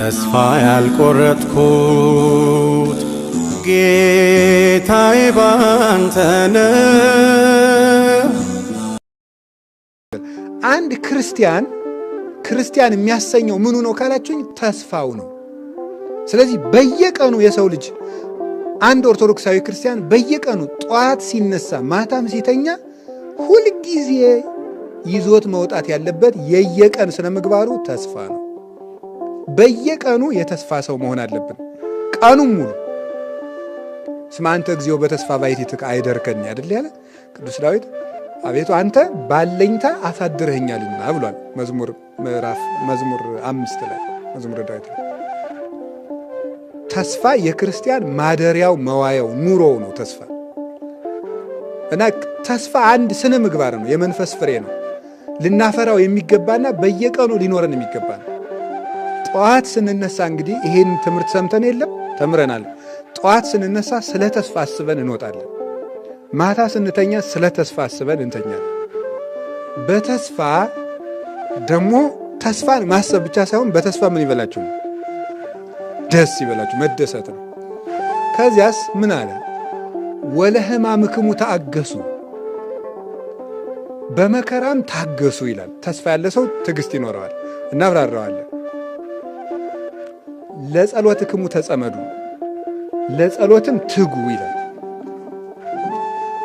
ተስፋ ያልቆረጥኩት ጌታዬ ባንተ ነው። አንድ ክርስቲያን የሚያሰኘው ምኑ ነው ካላችሁኝ ተስፋው ነው። ስለዚህ በየቀኑ የሰው ልጅ አንድ ኦርቶዶክሳዊ ክርስቲያን በየቀኑ ጠዋት ሲነሳ ማታም ሲተኛ ሁልጊዜ ይዞት መውጣት ያለበት የየቀን ስነ ምግባሩ ተስፋ ነው። በየቀኑ የተስፋ ሰው መሆን አለብን። ቀኑን ሙሉ ስማ አንተ እግዚኦ በተስፋ ባሕቲትከ አይደርከኒ አይደል ያለ ቅዱስ ዳዊት። አቤቱ አንተ ባለኝታ አሳድረኸኛልና ብሏል መዝሙር 5 ላይ መዝሙረ ዳዊት። ተስፋ የክርስቲያን ማደሪያው መዋያው ኑሮው ነው ተስፋ እና ተስፋ አንድ ስነ ምግባር ነው፣ የመንፈስ ፍሬ ነው። ልናፈራው የሚገባና በየቀኑ ሊኖረን የሚገባ ነው። ጠዋት ስንነሳ እንግዲህ ይሄን ትምህርት ሰምተን የለም ተምረናል። ጠዋት ስንነሳ ስለ ተስፋ አስበን እንወጣለን። ማታ ስንተኛ ስለ ተስፋ አስበን እንተኛለን። በተስፋ ደግሞ ተስፋን ማሰብ ብቻ ሳይሆን በተስፋ ምን ይበላችሁ ነው? ደስ ይበላችሁ፣ መደሰት ነው። ከዚያስ ምን አለ? ወለሕማምክሙ ተአገሱ፣ በመከራም ታገሱ ይላል። ተስፋ ያለ ሰው ትዕግስት ይኖረዋል። እናብራራዋለን። ለጸሎትክሙ ተጸመዱ፣ ለጸሎትም ትጉ ይላል።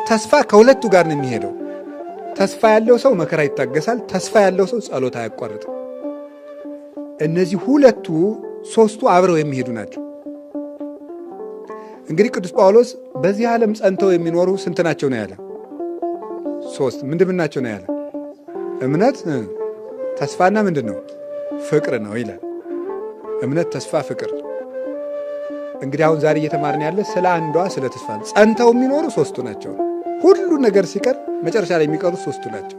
ተስፋ ከሁለቱ ጋር ነው የሚሄደው። ተስፋ ያለው ሰው መከራ ይታገሳል። ተስፋ ያለው ሰው ጸሎት አያቋርጥም። እነዚህ ሁለቱ ሦስቱ አብረው የሚሄዱ ናቸው። እንግዲህ ቅዱስ ጳውሎስ በዚህ ዓለም ጸንተው የሚኖሩ ስንት ናቸው ነው ያለ? 3 ምንድን ናቸው ነው ያለ? እምነት፣ ተስፋና ምንድን ነው? ፍቅር ነው ይላል። እምነት፣ ተስፋ፣ ፍቅር። እንግዲህ አሁን ዛሬ እየተማርን ያለ ስለ አንዷ ስለ ተስፋ ነው። ጸንተው የሚኖሩ 3ቱ ናቸው። ሁሉ ነገር ሲቀር መጨረሻ ላይ የሚቀሩት 3ቱ ናቸው።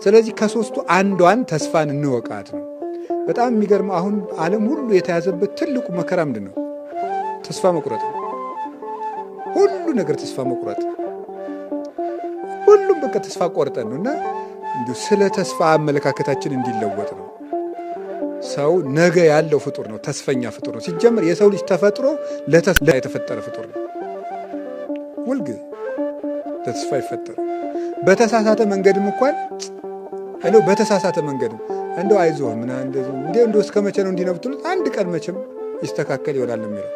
ስለዚህ ከ3ቱ አንዷን ተስፋን እንወቃት ነው። በጣም የሚገርመው አሁን ዓለም ሁሉ የተያዘበት ትልቁ መከራ ምንድን ነው? ተስፋ መቁረጥ ነው። ሁሉ ነገር ተስፋ መቁረጥ፣ ሁሉም በቃ ተስፋ ቆርጠን ነው። እና እንዲሁ ስለ ተስፋ አመለካከታችን እንዲለወጥ ነው። ሰው ነገ ያለው ፍጡር ነው፣ ተስፈኛ ፍጡር ነው። ሲጀምር የሰው ልጅ ተፈጥሮ ለተስፋ የተፈጠረ ፍጡር ነው። ሁልጊዜ ለተስፋ ይፈጠር። በተሳሳተ መንገድም እንኳን እንደው በተሳሳተ መንገድም እንደው አይዞህ ምና እንደው እስከ መቼ ነው እንዲህ ነው ብትሉት አንድ ቀን መቼም ይስተካከል ይሆናል የሚለው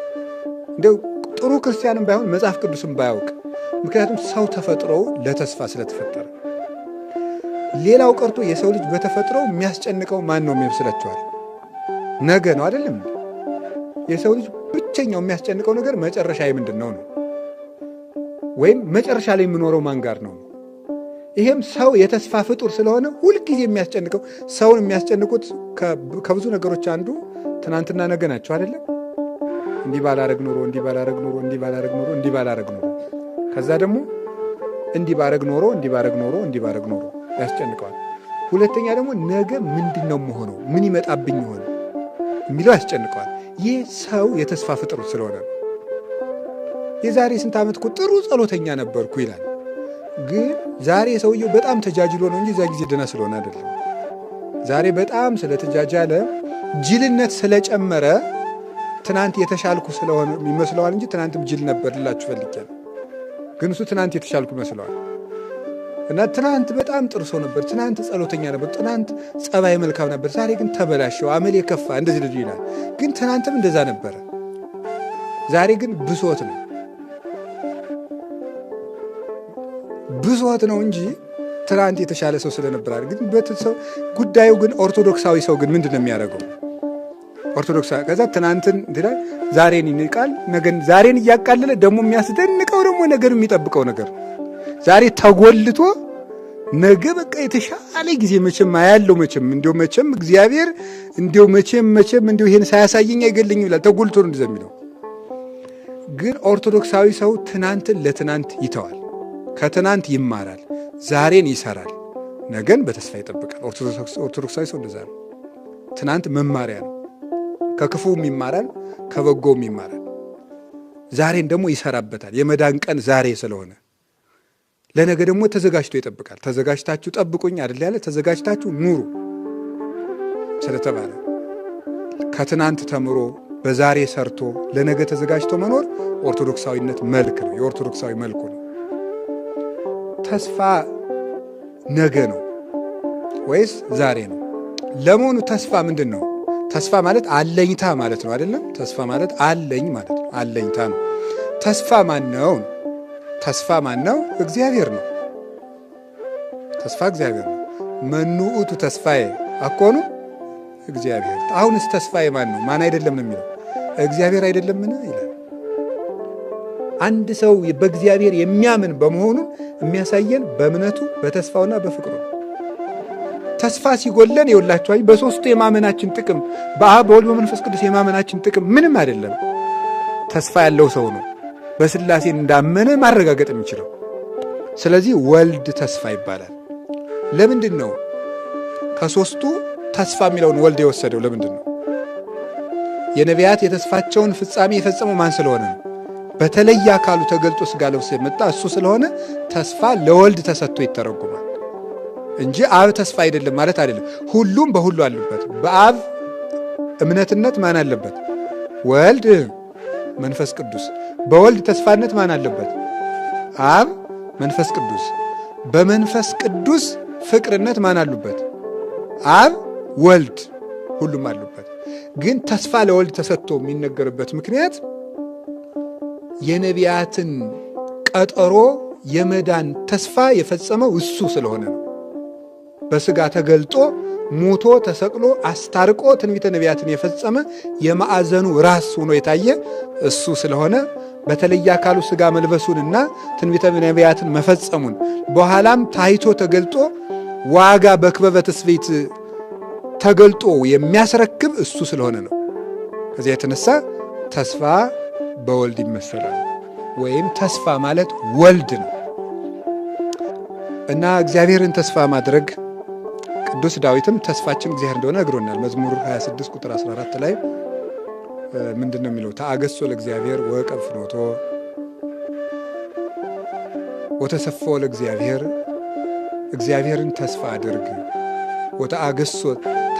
እንደው ጥሩ ክርስቲያንም ባይሆን መጽሐፍ ቅዱስም ባያውቅ። ምክንያቱም ሰው ተፈጥሮ ለተስፋ ስለተፈጠረ። ሌላው ቀርቶ የሰው ልጅ በተፈጥሮ የሚያስጨንቀው ማን ነው የሚመስላችኋል? ነገ ነው አይደለም? የሰው ልጅ ብቸኛው የሚያስጨንቀው ነገር መጨረሻ ምንድን ነው ነው፣ ወይም መጨረሻ ላይ የምኖረው ማን ጋር ነው። ይሄም ሰው የተስፋ ፍጡር ስለሆነ ሁልጊዜ የሚያስጨንቀው ሰውን የሚያስጨንቁት ከብዙ ነገሮች አንዱ ትናንትና ነገ ናቸው አይደለም? እንዲህ ባላረግ ኖሮ እንዲህ ባላረግ ኖሮ እንዲህ ባላረግ ኖሮ እንዲህ ባላረግ ኖሮ፣ ከዛ ደግሞ እንዲህ ባረግ ኖሮ እንዲህ ባረግ ኖሮ እንዲህ ባረግ ኖሮ ያስጨንቀዋል። ሁለተኛ ደግሞ ነገ ምንድን ነው መሆነው፣ ምን ይመጣብኝ ይሆን የሚለው ያስጨንቀዋል። ይህ ሰው የተስፋ ፍጡር ስለሆነ ነው። የዛሬ ስንት ዓመት እኮ ጥሩ ጸሎተኛ ነበርኩ ይላል። ግን ዛሬ ሰውየው በጣም ተጃጅሎ ነው እንጂ እዛ ጊዜ ደህና ስለሆነ አይደለም። ዛሬ በጣም ስለተጃጃለ ጅልነት ስለጨመረ ትናንት የተሻልኩ ስለሆነ ይመስለዋል እንጂ ትናንትም ጅል ነበር ልላችሁ ፈልጌያለሁ። ግን እሱ ትናንት የተሻልኩ ይመስለዋል። እና ትናንት በጣም ጥሩ ሰው ነበር፣ ትናንት ጸሎተኛ ነበር፣ ትናንት ጸባይ መልካም ነበር፣ ዛሬ ግን ተበላሸው፣ አመሌ ከፋ፣ እንደዚህ ልጅ ይላል። ግን ትናንትም እንደዛ ነበረ። ዛሬ ግን ብሶት ነው ብሶት ነው እንጂ ትናንት የተሻለ ሰው ስለነበር ግን በተሰው ጉዳዩ ግን ኦርቶዶክሳዊ ሰው ግን ምንድን ነው የሚያደርገው? ኦርቶዶክሳዊ ከዛ ትናንትን እንትና ዛሬን ይንቃል፣ ነገን ዛሬን እያቃለለ ደግሞ የሚያስደንቀው ደግሞ ነገር የሚጠብቀው ነገር ዛሬ ተጎልቶ ነገ በቃ የተሻለ ጊዜ መቼም አያለው መቼም እግዚአብሔር መቼም ይሄን ሳያሳየኝ አይገለኝም ይላል። ተጎልቶ ነው እንደዛ የሚለው። ግን ኦርቶዶክሳዊ ሰው ትናንትን ለትናንት ይተዋል፣ ከትናንት ይማራል፣ ዛሬን ይሰራል፣ ነገን በተስፋ ይጠብቃል። ኦርቶዶክሳዊ ሰው እንደዛ ነው። ትናንት መማሪያ ነው። ከክፉም ይማራል፣ ከበጎም ይማራል። ዛሬን ደግሞ ይሰራበታል። የመዳን ቀን ዛሬ ስለሆነ ለነገ ደግሞ ተዘጋጅቶ ይጠብቃል። ተዘጋጅታችሁ ጠብቁኝ አይደል ያለ፣ ተዘጋጅታችሁ ኑሩ ስለተባለ ከትናንት ተምሮ በዛሬ ሰርቶ ለነገ ተዘጋጅቶ መኖር ኦርቶዶክሳዊነት መልክ ነው። የኦርቶዶክሳዊ መልኩ ነው። ተስፋ ነገ ነው ወይስ ዛሬ ነው? ለመሆኑ ተስፋ ምንድን ነው? ተስፋ ማለት አለኝታ ማለት ነው አይደለም? ተስፋ ማለት አለኝ ማለት ነው። አለኝታ ነው። ተስፋ ማን ነው? ተስፋ ማን ነው? እግዚአብሔር ነው። ተስፋ እግዚአብሔር ነው። መኑ ውእቱ ተስፋዬ አኮኑ እግዚአብሔር። አሁንስ ተስፋዬ ማን ነው? ማን አይደለም ነው የሚለው? እግዚአብሔር አይደለምን ይላል። አንድ ሰው በእግዚአብሔር የሚያምን በመሆኑ የሚያሳየን በእምነቱ በተስፋውና በፍቅሩ። ተስፋ ሲጎለን ይውላችኋል በሶስቱ የማመናችን ጥቅም በአብ በወልድ በመንፈስ ቅዱስ የማመናችን ጥቅም ምንም አይደለም። ተስፋ ያለው ሰው ነው በሥላሴ እንዳመነ ማረጋገጥ የሚችለው። ስለዚህ ወልድ ተስፋ ይባላል። ለምንድን ነው ከሶስቱ ተስፋ የሚለውን ወልድ የወሰደው? ለምንድን ነው? የነቢያት የተስፋቸውን ፍጻሜ የፈጸመው ማን ስለሆነ ነው? በተለየ አካሉ ተገልጦ ሥጋ ለብሶ የመጣ እሱ ስለሆነ ተስፋ ለወልድ ተሰጥቶ ይተረጎማል እንጂ አብ ተስፋ አይደለም ማለት አይደለም። ሁሉም በሁሉ አሉበት። በአብ እምነትነት ማን አለበት? ወልድ መንፈስ ቅዱስ። በወልድ ተስፋነት ማን አለበት? አብ መንፈስ ቅዱስ። በመንፈስ ቅዱስ ፍቅርነት ማን አሉበት? አብ ወልድ። ሁሉም አሉበት። ግን ተስፋ ለወልድ ተሰጥቶ የሚነገርበት ምክንያት የነቢያትን ቀጠሮ የመዳን ተስፋ የፈጸመው እሱ ስለሆነ ነው። በሥጋ ተገልጦ ሞቶ ተሰቅሎ አስታርቆ ትንቢተ ነቢያትን የፈጸመ የማዕዘኑ ራስ ሆኖ የታየ እሱ ስለሆነ በተለየ አካሉ ሥጋ መልበሱንና ትንቢተ ነቢያትን መፈጸሙን በኋላም ታይቶ ተገልጦ ዋጋ በክበበ ትስብእት ተገልጦ የሚያስረክብ እሱ ስለሆነ ነው። ከዚያ የተነሳ ተስፋ በወልድ ይመሰላል። ወይም ተስፋ ማለት ወልድ ነው እና እግዚአብሔርን ተስፋ ማድረግ ቅዱስ ዳዊትም ተስፋችን እግዚአብሔር እንደሆነ ነግሮናል። መዝሙር 26 ቁጥር 14 ላይ ምንድን ነው የሚለው? ተአገሶ ለእግዚአብሔር ወዕቀብ ፍኖቶ ወተሰፎ ለእግዚአብሔር። እግዚአብሔርን ተስፋ አድርግ ወተአገሶ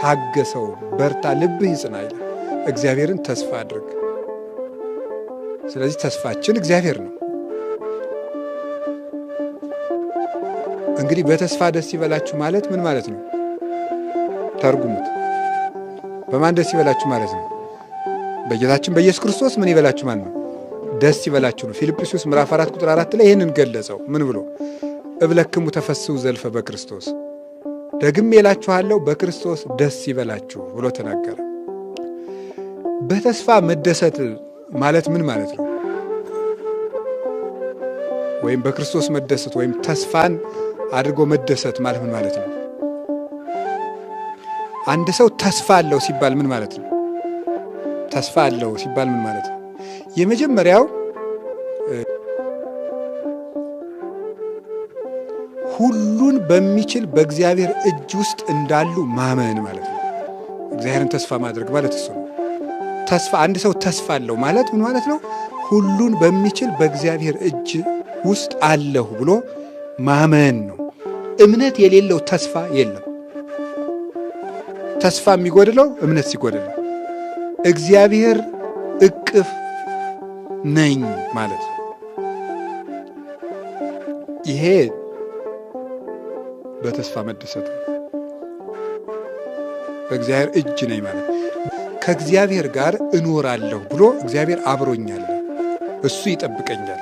ታገሰው፣ በርታ፣ ልብህ ይጽና ይላል። እግዚአብሔርን ተስፋ አድርግ። ስለዚህ ተስፋችን እግዚአብሔር ነው። እንግዲህ በተስፋ ደስ ይበላችሁ ማለት ምን ማለት ነው? ተርጉሙት። በማን ደስ ይበላችሁ ማለት ነው? በጌታችን በኢየሱስ ክርስቶስ ምን ይበላችሁ ማለት ነው? ደስ ይበላችሁ ነው። ፊልጵስዩስ ምዕራፍ 4 ቁጥር 4 ላይ ይህንን ገለጸው። ምን ብሎ? እብለክሙ ተፈስሑ ዘልፈ በክርስቶስ፣ ደግሜ እላችኋለሁ በክርስቶስ ደስ ይበላችሁ ብሎ ተናገረ። በተስፋ መደሰት ማለት ምን ማለት ነው? ወይም በክርስቶስ መደሰት ወይም ተስፋን አድርጎ መደሰት ማለት ምን ማለት ነው? አንድ ሰው ተስፋ አለው ሲባል ምን ማለት ነው? ተስፋ አለው ሲባል ምን ማለት ነው? የመጀመሪያው ሁሉን በሚችል በእግዚአብሔር እጅ ውስጥ እንዳሉ ማመን ማለት ነው። እግዚአብሔርን ተስፋ ማድረግ ማለት እሱ ነው። ተስፋ አንድ ሰው ተስፋ አለው ማለት ምን ማለት ነው? ሁሉን በሚችል በእግዚአብሔር እጅ ውስጥ አለሁ ብሎ ማመን ነው። እምነት የሌለው ተስፋ የለም። ተስፋ የሚጎድለው እምነት ሲጎድል ነው። እግዚአብሔር እቅፍ ነኝ ማለት ነው። ይሄ በተስፋ መደሰት ነው። በእግዚአብሔር እጅ ነኝ ማለት ከእግዚአብሔር ጋር እኖራለሁ ብሎ እግዚአብሔር አብሮኛል፣ እሱ ይጠብቀኛል፣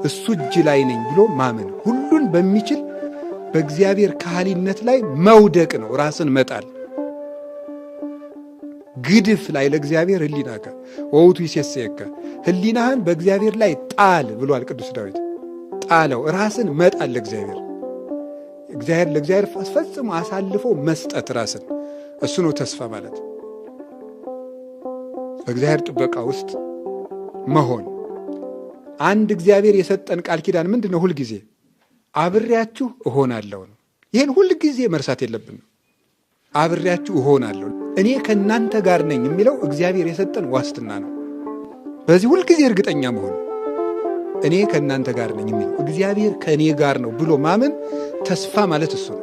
እሱ እጅ ላይ ነኝ ብሎ ማመን። ሁሉን በሚችል በእግዚአብሔር ካህሊነት ላይ መውደቅ ነው፣ ራስን መጣል። ግድፍ ላይ ለእግዚአብሔር ህሊናከ ወውቱ ይሴሰየከ፣ ህሊናህን በእግዚአብሔር ላይ ጣል ብሏል ቅዱስ ዳዊት። ጣለው፣ ራስን መጣል ለእግዚአብሔር። ለእግዚአብሔር ፈጽሞ አሳልፎ መስጠት ራስን፣ እሱ ነው ተስፋ ማለት። በእግዚአብሔር ጥበቃ ውስጥ መሆን። አንድ እግዚአብሔር የሰጠን ቃል ኪዳን ምንድን ነው? ሁልጊዜ አብሬያችሁ እሆናለሁ ነው። ይህን ሁልጊዜ መርሳት የለብንም። አብሬያችሁ እሆናለሁ፣ እኔ ከእናንተ ጋር ነኝ የሚለው እግዚአብሔር የሰጠን ዋስትና ነው። በዚህ ሁልጊዜ እርግጠኛ መሆን፣ እኔ ከእናንተ ጋር ነኝ የሚለው እግዚአብሔር ከእኔ ጋር ነው ብሎ ማመን ተስፋ ማለት እሱ ነው።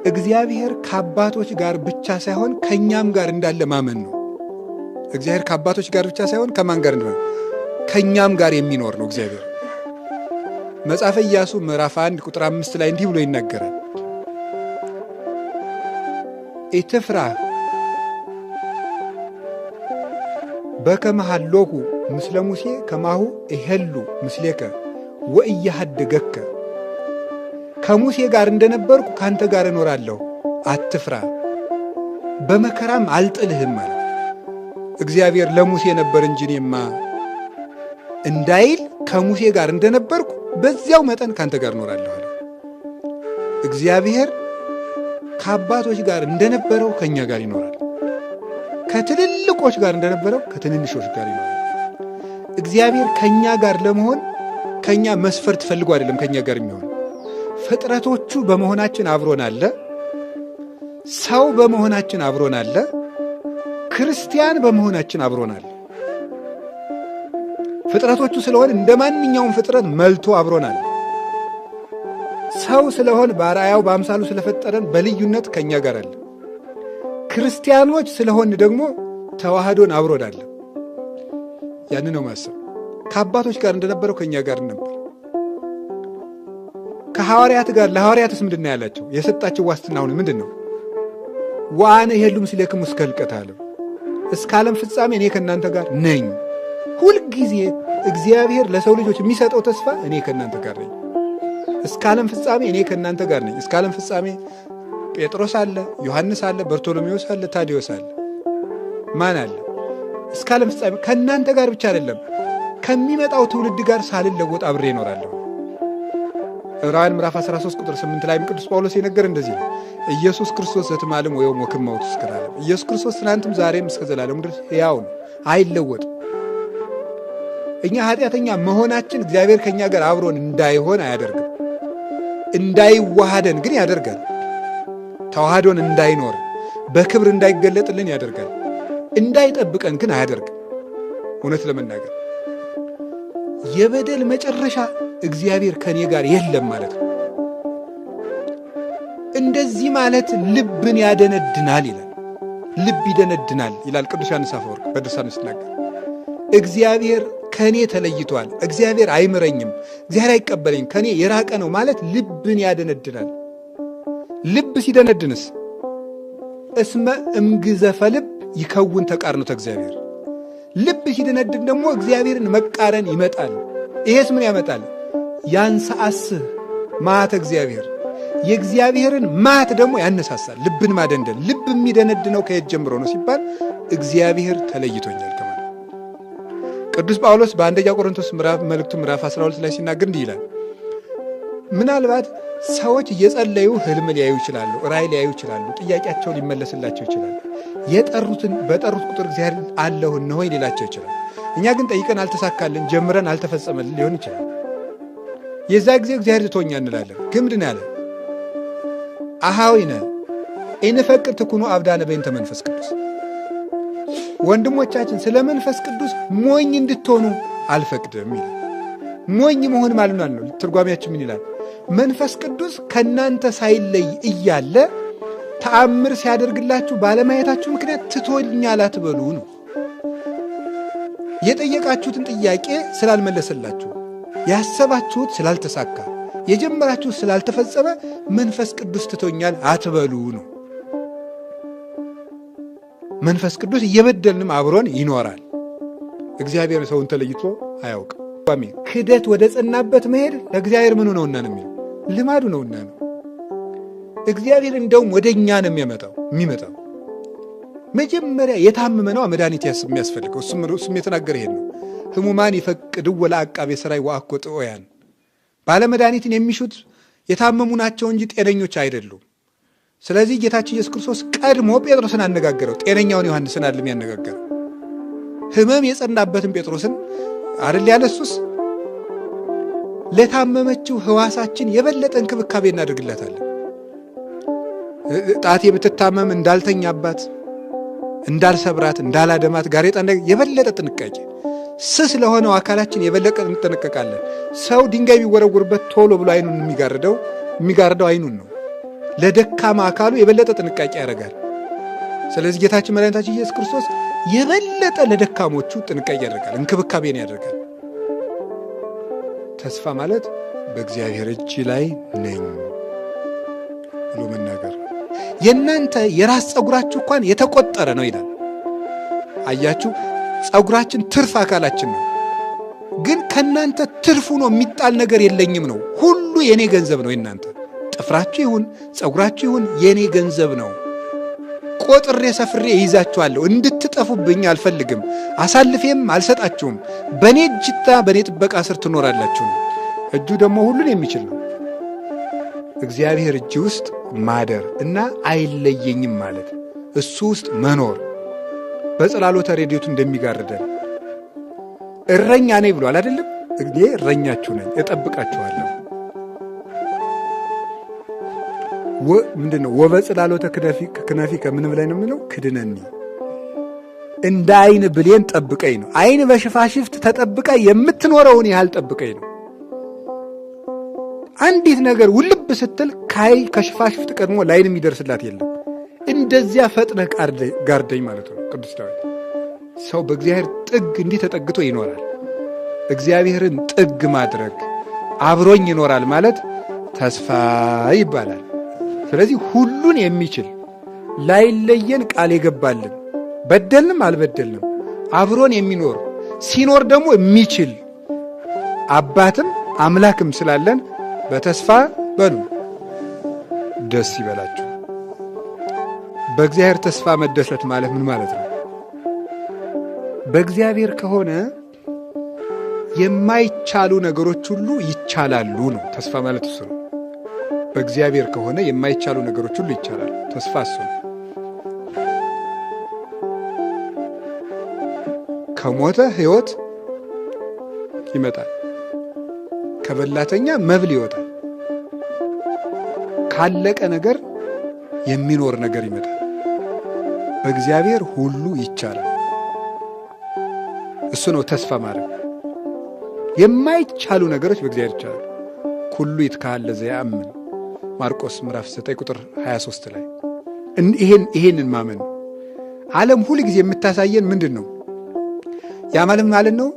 እግዚአብሔር ከአባቶች ጋር ብቻ ሳይሆን ከኛም ጋር እንዳለ ማመን ነው። እግዚአብሔር ከአባቶች ጋር ብቻ ሳይሆን ከማን ጋር እንደሆነ ከኛም ጋር የሚኖር ነው እግዚአብሔር። መጽሐፈ ኢያሱ ምዕራፍ 1 ቁጥር 5 ላይ እንዲህ ብሎ ይናገራል። ኢትፍራህ በከመ ሀሎኩ ምስለ ሙሴ ከማሁ እሄሉ ምስሌከ ወኢያሃድገከ። ከሙሴ ጋር እንደነበርኩ ካንተ ጋር እኖራለሁ፣ አትፍራ፣ በመከራም አልጥልህም ማለት እግዚአብሔር ለሙሴ ነበር እንጂ እኔማ እንዳይል ከሙሴ ጋር እንደነበርኩ በዚያው መጠን ካንተ ጋር እኖራለሁ አለ። እግዚአብሔር ከአባቶች ጋር እንደነበረው ከኛ ጋር ይኖራል። ከትልልቆች ጋር እንደነበረው ከትንንሾች ጋር ይኖራል። እግዚአብሔር ከኛ ጋር ለመሆን ከኛ መስፈርት ፈልጎ አይደለም ከኛ ጋር የሚሆን። ፍጥረቶቹ በመሆናችን አብሮን አለ። ሰው በመሆናችን አብሮን አለ። ክርስቲያን በመሆናችን አብሮን አለ። ፍጥረቶቹ ስለሆን እንደ ማንኛውም ፍጥረት መልቶ አብሮን አለ። ሰው ስለሆን በአርአያው በአምሳሉ ስለፈጠረን በልዩነት ከኛ ጋር አለ። ክርስቲያኖች ስለሆን ደግሞ ተዋህዶን አብሮን አለ። ያን ነው ማሰብ። ከአባቶች ጋር እንደነበረው ከኛ ጋር ነበር። ከሐዋርያት ጋር ለሐዋርያትስ ምንድነው ያላቸው? የሰጣቸው ዋስትና አሁን ምንድነው? ወአነ እሄሉ ምስሌክሙ እስከ ሕልቀተ ዓለም፣ እስከ ዓለም ፍጻሜ እኔ ከእናንተ ጋር ነኝ። ሁልጊዜ እግዚአብሔር ለሰው ልጆች የሚሰጠው ተስፋ እኔ ከእናንተ ጋር ነኝ፣ እስከ ዓለም ፍጻሜ እኔ ከእናንተ ጋር ነኝ። እስከ ዓለም ፍጻሜ ጴጥሮስ አለ፣ ዮሐንስ አለ፣ በርቶሎሜዎስ አለ፣ ታዲዮስ አለ። ማን አለ? እስከ ዓለም ፍጻሜ ከእናንተ ጋር ብቻ አይደለም ከሚመጣው ትውልድ ጋር ሳልለወጥ አብሬ እኖራለሁ። ዕብራውያን ምዕራፍ 13 ቁጥር 8 ላይም ቅዱስ ጳውሎስ የነገር እንደዚህ ነው። ኢየሱስ ክርስቶስ ዘትማልም ወይም ወክማውት እስከ ዓለም። ኢየሱስ ክርስቶስ ትናንትም ዛሬም እስከ ዘላለሙ ድረስ ሕያው ነው፣ አይለወጥም። እኛ ኃጢአተኛ መሆናችን እግዚአብሔር ከኛ ጋር አብሮን እንዳይሆን አያደርግም። እንዳይዋሃደን ግን ያደርጋል። ተዋህዶን እንዳይኖር በክብር እንዳይገለጥልን ያደርጋል። እንዳይጠብቀን ግን አያደርግም። እውነት ለመናገር የበደል መጨረሻ እግዚአብሔር ከኔ ጋር የለም ማለት ነው። እንደዚህ ማለት ልብን ያደነድናል ይላል። ልብ ይደነድናል ይላል ቅዱስ ዮሐንስ አፈወርቅ በድርሳኑ ሲናገር። እግዚአብሔር ከኔ ተለይቷል፣ እግዚአብሔር አይምረኝም፣ እግዚአብሔር አይቀበለኝም፣ ከኔ የራቀ ነው ማለት ልብን ያደነድናል። ልብ ሲደነድንስ እስመ እምግዘፈ ልብ ይከውን ተቃርኖተ እግዚአብሔር። ልብ ሲደነድን ደግሞ እግዚአብሔርን መቃረን ይመጣል። ይሄስ ምን ያመጣል? ያንሳአስህ ማት እግዚአብሔር፣ የእግዚአብሔርን ማት ደግሞ ያነሳሳል። ልብን ማደንደን። ልብ የሚደነድነው ከየት ጀምሮ ነው ሲባል እግዚአብሔር ተለይቶኛል ከማለት። ቅዱስ ጳውሎስ በአንደኛ ቆሮንቶስ መልእክቱ ምዕራፍ 12 ላይ ሲናገር እንዲህ ይላል። ምናልባት ሰዎች እየጸለዩ ህልም ሊያዩ ይችላሉ፣ ራእይ ሊያዩ ይችላሉ፣ ጥያቄያቸው ሊመለስላቸው ይችላል። በጠሩት ቁጥር እግዚአብሔር አለሁ እነሆ ሊላቸው ይችላል። እኛ ግን ጠይቀን አልተሳካልን፣ ጀምረን አልተፈጸመልን ሊሆን ይችላል። የዛ ጊዜ እግዚአብሔር ትቶኛ እንላለን። ግን ምንድን ያለ አሃዊነ ኢንፈቅድ ትኩኑ አብዳነ በእንተ መንፈስ ቅዱስ። ወንድሞቻችን ስለ መንፈስ ቅዱስ ሞኝ እንድትሆኑ አልፈቅድም ይላል። ሞኝ መሆን ማለት ነው። ትርጓሜያችን ምን ይላል? መንፈስ ቅዱስ ከእናንተ ሳይለይ እያለ ተአምር ሲያደርግላችሁ ባለማየታችሁ ምክንያት ትቶኛል አትበሉ ነው። የጠየቃችሁትን ጥያቄ ስላልመለሰላችሁ፣ ያሰባችሁት ስላልተሳካ፣ የጀመራችሁት ስላልተፈጸመ መንፈስ ቅዱስ ትቶኛል አትበሉ ነው። መንፈስ ቅዱስ እየበደልንም አብሮን ይኖራል። እግዚአብሔር ሰውን ተለይቶ አያውቅም። ክደት ወደ ጸናበት መሄድ ለእግዚአብሔር ምኑ ነውና ነው የሚለው፣ ልማዱ ነውና ነው። እግዚአብሔር እንደውም ወደ እኛ ነው የሚመጣው። መጀመሪያ የታመመ ነው መድኃኒት የሚያስፈልገው። እሱም የተናገረ ይሄን ነው። ህሙማን ይፈቅድዎ ለዐቃቤ ሥራይ ወአኮ ጥዑያን። ባለመድኃኒትን የሚሹት የታመሙ ናቸው እንጂ ጤነኞች አይደሉም። ስለዚህ ጌታችን ኢየሱስ ክርስቶስ ቀድሞ ጴጥሮስን አነጋገረው። ጤነኛውን ዮሐንስን አይደለም ያነጋገረው። ህመም የጸናበትን ጴጥሮስን አይደል ያለሱስ። ለታመመችው ህዋሳችን የበለጠ እንክብካቤ እናደርግላታለን። ጣቴ ብትታመም እንዳልተኛባት፣ እንዳልሰብራት፣ እንዳላደማት ጋሬጣ የበለጠ ጥንቃቄ፣ ስስ ለሆነው አካላችን የበለጠ እንጠነቀቃለን። ሰው ድንጋይ ቢወረውርበት ቶሎ ብሎ አይኑን የሚጋርደው አይኑን ነው። ለደካማ አካሉ የበለጠ ጥንቃቄ ያደርጋል። ስለዚህ ጌታችን መድኃኒታችን ኢየሱስ ክርስቶስ የበለጠ ለደካሞቹ ጥንቃቄ ያደርጋል፣ እንክብካቤን ያደርጋል። ተስፋ ማለት በእግዚአብሔር እጅ ላይ ነኝ ብሎ መናገር። የእናንተ የራስ ፀጉራችሁ እንኳን የተቆጠረ ነው ይላል። አያችሁ፣ ፀጉራችን ትርፍ አካላችን ነው። ግን ከእናንተ ትርፉ ነው የሚጣል ነገር የለኝም ነው። ሁሉ የኔ ገንዘብ ነው። የእናንተ ጥፍራችሁ ይሁን ፀጉራችሁ ይሁን የኔ ገንዘብ ነው። ቆጥሬ ሰፍሬ ይዛችኋለሁ። እንድትጠፉብኝ አልፈልግም። አሳልፌም አልሰጣችሁም። በእኔ እጅታ በእኔ ጥበቃ ስር ትኖራላችሁ። እጁ ደግሞ ሁሉን የሚችል ነው። እግዚአብሔር እጅ ውስጥ ማደር እና አይለየኝም ማለት እሱ ውስጥ መኖር በጽላሎተ ረድኤቱ እንደሚጋርደን እረኛ ነኝ ብሏል አይደለም? እኔ እረኛችሁ ነኝ፣ እጠብቃችኋለሁ። ምንድነው? ወበጽላሎተ ክነፊከ ምን ብላይ ነው የሚለው? ክድነኒ፣ እንደ አይን ብሌን ጠብቀኝ ነው። አይን በሽፋሽፍት ተጠብቃ የምትኖረውን ያህል ጠብቀኝ ነው። አንዲት ነገር ውልብ ስትል ከሽፋሽፍት ቀድሞ ላይን የሚደርስላት የለም። እንደዚያ ፈጥነህ ጋርደኝ ማለት ነው። ቅዱስ ዳዊት ሰው በእግዚአብሔር ጥግ እንዲህ ተጠግቶ ይኖራል። እግዚአብሔርን ጥግ ማድረግ አብሮኝ ይኖራል ማለት ተስፋ ይባላል። ስለዚህ ሁሉን የሚችል ላይለየን ቃል የገባልን በደልንም አልበደልንም አብሮን የሚኖር ሲኖር ደግሞ የሚችል አባትም አምላክም ስላለን በተስፋ በሉ ደስ ይበላችሁ። በእግዚአብሔር ተስፋ መደሰት ማለት ምን ማለት ነው? በእግዚአብሔር ከሆነ የማይቻሉ ነገሮች ሁሉ ይቻላሉ ነው። ተስፋ ማለት እሱ ነው። በእግዚአብሔር ከሆነ የማይቻሉ ነገሮች ሁሉ ይቻላሉ። ተስፋ እሱ ነው። ከሞተ ሕይወት ይመጣል። ከበላተኛ መብል ይወጣል። ካለቀ ነገር የሚኖር ነገር ይመጣል። በእግዚአብሔር ሁሉ ይቻላል። እሱ ነው ተስፋ ማድረግ። የማይቻሉ ነገሮች በእግዚአብሔር ይቻላል። ኩሉ ይትካሀል ለዘየአምን ማርቆስ ምዕራፍ 9 ቁጥር 23 ላይ ይሄንን ማመን። ዓለም ሁል ጊዜ የምታሳየን ምንድን ነው? ያ ማለት ነው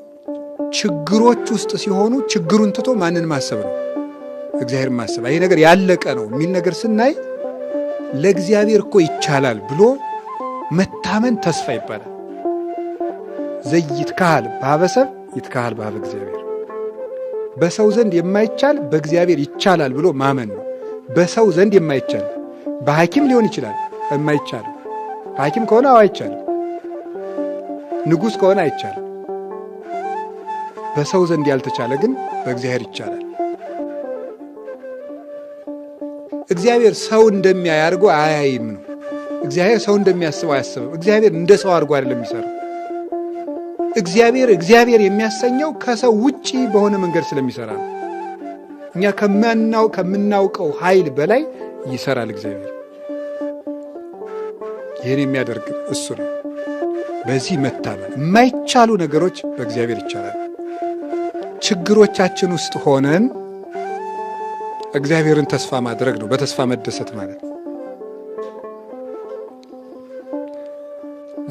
ችግሮች ውስጥ ሲሆኑ ችግሩን ትቶ ማንን ማሰብ ነው? እግዚአብሔር ማሰብ። ይሄ ነገር ያለቀ ነው የሚል ነገር ስናይ ለእግዚአብሔር እኮ ይቻላል ብሎ መታመን ተስፋ ይባላል። ዘይትካሀል በኀበ ሰብእ ይትካሀል በኀበ እግዚአብሔር። በሰው ዘንድ የማይቻል በእግዚአብሔር ይቻላል ብሎ ማመን ነው። በሰው ዘንድ የማይቻል በሐኪም ሊሆን ይችላል የማይቻል። ሐኪም ከሆነ አይቻልም። ንጉሥ ከሆነ አይቻልም። በሰው ዘንድ ያልተቻለ ግን በእግዚአብሔር ይቻላል። እግዚአብሔር ሰው እንደሚያይ አድርጎ አያይም ነው። እግዚአብሔር ሰው እንደሚያስበው አያስብም። እግዚአብሔር እንደ ሰው አድርጎ አይደለም የሚሰራው። እግዚአብሔር የሚያሰኘው ከሰው ውጪ በሆነ መንገድ ስለሚሰራ ነው። እኛ ከምናውቀው ኃይል በላይ ይሰራል እግዚአብሔር። ይህን የሚያደርግ እሱ ነው። በዚህ መታመን የማይቻሉ ነገሮች በእግዚአብሔር ይቻላል። ችግሮቻችን ውስጥ ሆነን እግዚአብሔርን ተስፋ ማድረግ ነው። በተስፋ መደሰት ማለት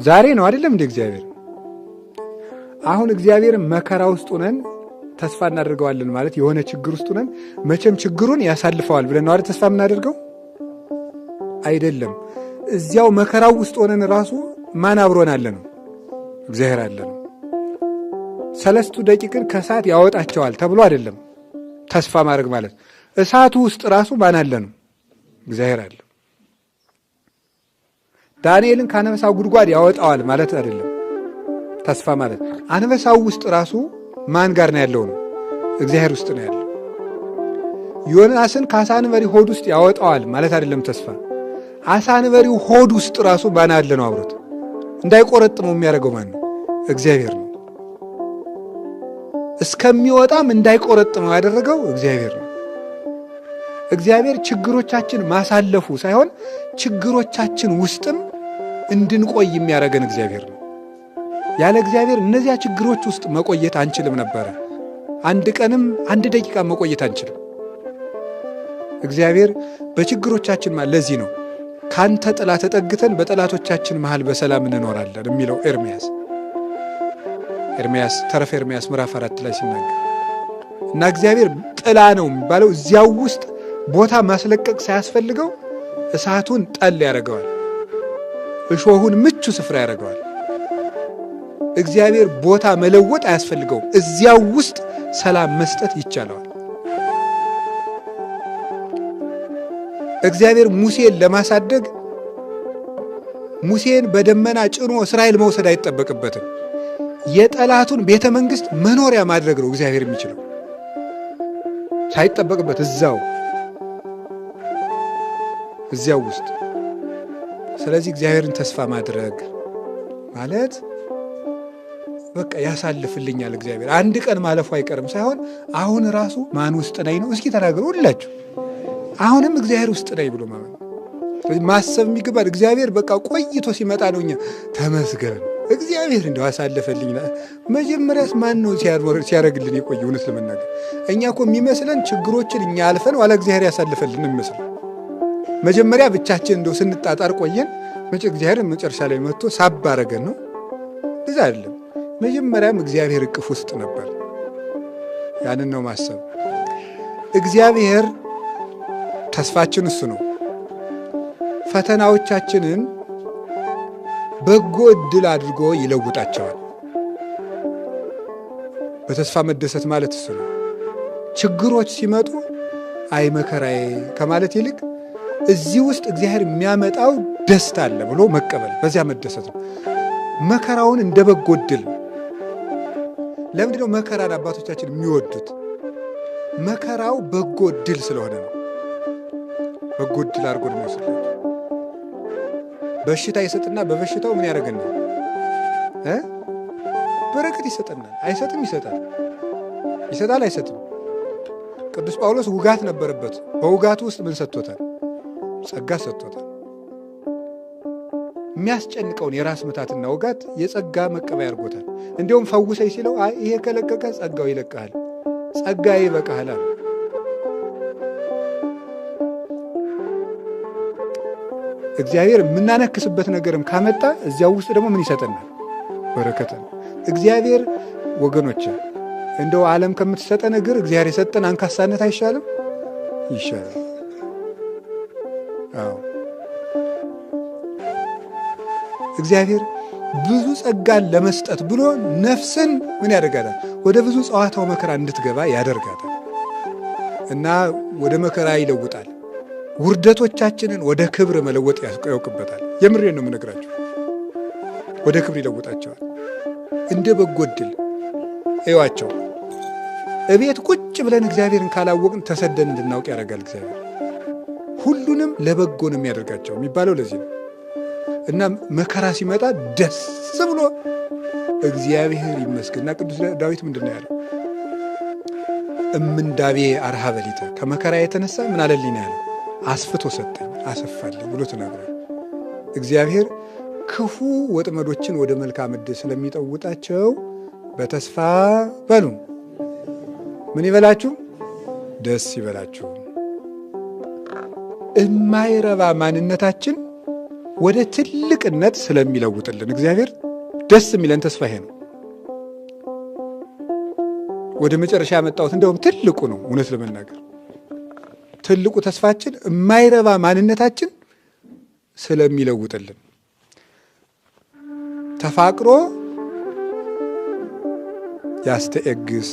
ዛሬ ነው አይደለም እንደ እግዚአብሔር። አሁን እግዚአብሔርን መከራ ውስጥ ሆነን ተስፋ እናደርገዋለን ማለት የሆነ ችግር ውስጥ ሆነን መቼም ችግሩን ያሳልፈዋል ብለን ነው አይደል ተስፋ የምናደርገው? አይደለም። እዚያው መከራው ውስጥ ሆነን ራሱ ማን አብሮን አለ ነው? እግዚአብሔር አለ ነው። 3 ደቂቅን ከእሳት ያወጣቸዋል ተብሎ አይደለም ተስፋ ማድረግ ማለት። እሳቱ ውስጥ ራሱ ማን አለ ነው? እግዚአብሔር አለ። ዳንኤልን ከአንበሳው ጉድጓድ ያወጣዋል ማለት አይደለም ተስፋ ማለት። አንበሳው ውስጥ ራሱ ማን ጋር ነው ያለው ነው? እግዚአብሔር ውስጥ ነው ያለው። ዮናስን ከአሳ አንበሪ ሆድ ውስጥ ያወጣዋል ማለት አይደለም ተስፋ። አሳ አንበሪው ሆድ ውስጥ ራሱ ማን አለ ነው አብሮት? እንዳይቆረጥመው የሚያደርገው ማን ነው? እግዚአብሔር ነው። እስከሚወጣም እንዳይቆረጥመው ያደረገው እግዚአብሔር ነው። እግዚአብሔር ችግሮቻችን ማሳለፉ ሳይሆን ችግሮቻችን ውስጥም እንድንቆይ የሚያደርገን እግዚአብሔር ነው። ያለ እግዚአብሔር እነዚያ ችግሮች ውስጥ መቆየት አንችልም ነበረ። አንድ ቀንም 1 ደቂቃ መቆየት አንችልም። እግዚአብሔር በችግሮቻችን ለዚህ ነው ካንተ ጥላ ተጠግተን በጠላቶቻችን መሃል በሰላም እንኖራለን የሚለው ኤርምያስ ተረፈ ኤርምያስ ምዕራፍ 4 ላይ ሲናገር እና እግዚአብሔር ጥላ ነው የሚባለው እዚያው ውስጥ ቦታ ማስለቀቅ ሳያስፈልገው እሳቱን ጠል ያደርገዋል፣ እሾሁን ምቹ ስፍራ ያደርገዋል። እግዚአብሔር ቦታ መለወጥ አያስፈልገውም፣ እዚያው ውስጥ ሰላም መስጠት ይቻላል። እግዚአብሔር ሙሴን ለማሳደግ ሙሴን በደመና ጭኖ እስራኤል መውሰድ አይጠበቅበትም። የጠላቱን ቤተ መንግሥት መኖሪያ ማድረግ ነው እግዚአብሔር የሚችለው ሳይጠበቅበት እዚያው ውስጥ። ስለዚህ እግዚአብሔርን ተስፋ ማድረግ ማለት በቃ ያሳልፍልኛል እግዚአብሔር አንድ ቀን ማለፉ አይቀርም ሳይሆን አሁን ራሱ ማን ውስጥ ነኝ ነው። እስኪ ተናገሩ ሁላችሁ። አሁንም እግዚአብሔር ውስጥ ነኝ ብሎ ማሰብ የሚገባል። እግዚአብሔር በቃ ቆይቶ ሲመጣ ነው እኛ ተመስገን እግዚአብሔር እንደው አሳልፈልኝ። መጀመሪያስ ማን ነው ሲያደርግልን የቆየ? እውነት ለመናገር እኛ እኮ የሚመስለን ችግሮችን እኛ አልፈን ዋላ እግዚአብሔር ያሳልፈልን የሚመስል መጀመሪያ ብቻችን እንደው ስንጣጣር ቆየን፣ እግዚአብሔር መጨረሻ ላይ መጥቶ ሳብ አረገን ነው። እዛ አይደለም። መጀመሪያም እግዚአብሔር እቅፍ ውስጥ ነበር። ያንን ነው ማሰብ። እግዚአብሔር ተስፋችን እሱ ነው። ፈተናዎቻችንን በጎ ዕድል አድርጎ ይለውጣቸዋል። በተስፋ መደሰት ማለት እሱ ነው። ችግሮች ሲመጡ አይ መከራዬ ከማለት ይልቅ እዚህ ውስጥ እግዚአብሔር የሚያመጣው ደስታ አለ ብሎ መቀበል፣ በዚያ መደሰት ነው። መከራውን እንደ በጎ ዕድል። ለምንድን ነው መከራን አባቶቻችን የሚወዱት? መከራው በጎ ዕድል ስለሆነ ነው። በጎ ዕድል አድርጎ ነው የሚወስደው። በሽታ ይሰጥና በበሽታው ምን ያደርገናል? በረከት ይሰጠናል። አይሰጥም? ይሰጣል። ይሰጣል? አይሰጥም? ቅዱስ ጳውሎስ ውጋት ነበረበት። በውጋቱ ውስጥ ምን ሰጥቶታል? ጸጋ ሰጥቶታል። የሚያስጨንቀውን የራስ ምታትና ውጋት የጸጋ መቀበያ አድርጎታል። እንዲሁም ፈውሰኝ ሲለው ይሄ ከለቀቀ ጸጋው ይለቅሃል፣ ጸጋዬ ይበቃሃል አለ። እግዚአብሔር የምናነክስበት ነገርም ካመጣ እዚያው ውስጥ ደግሞ ምን ይሰጠናል? በረከት ነው። እግዚአብሔር ወገኖች እንደው ዓለም ከምትሰጠን እግር እግዚአብሔር የሰጠን አንካሳነት አይሻልም? ይሻላል። አዎ እግዚአብሔር ብዙ ጸጋን ለመስጠት ብሎ ነፍስን ምን ያደርጋታል? ወደ ብዙ ጸዋታው መከራ እንድትገባ ያደርጋታል እና ወደ መከራ ይለውጣል። ውርደቶቻችንን ወደ ክብር መለወጥ ያውቅበታል። የምሬን ነው የምነግራችሁ። ወደ ክብር ይለውጣቸዋል። እንደ በጎ ዕድል እዩዋቸው። እቤት ቁጭ ብለን እግዚአብሔርን ካላወቅን ተሰደን እንድናውቅ ያደርጋል እግዚአብሔር። ሁሉንም ለበጎ ነው የሚያደርጋቸው የሚባለው ለዚህ ነው። እና መከራ ሲመጣ ደስ ብሎ እግዚአብሔር ይመስገንና ቅዱስ ዳዊት ምንድን ነው ያለው? እምንዳቤ አርሃ በሊተ ከመከራ የተነሳ ምን አለልኝ ነው ያለው? አስፍቶ ሰጠኝ፣ አሰፋልኝ ብሎ ተናግሯል። እግዚአብሔር ክፉ ወጥመዶችን ወደ መልካም ዕድል ስለሚጠውጣቸው በተስፋ በሉ ምን ይበላችሁ? ደስ ይበላችሁ። የማይረባ ማንነታችን ወደ ትልቅነት ስለሚለውጥልን እግዚአብሔር ደስ የሚለን ተስፋ ይሄ ነው። ወደ መጨረሻ ያመጣሁት እንደውም ትልቁ ነው። እውነት ለመናገር ትልቁ ተስፋችን የማይረባ ማንነታችን ስለሚለውጥልን ተፋቅሮ ያስተኤግስ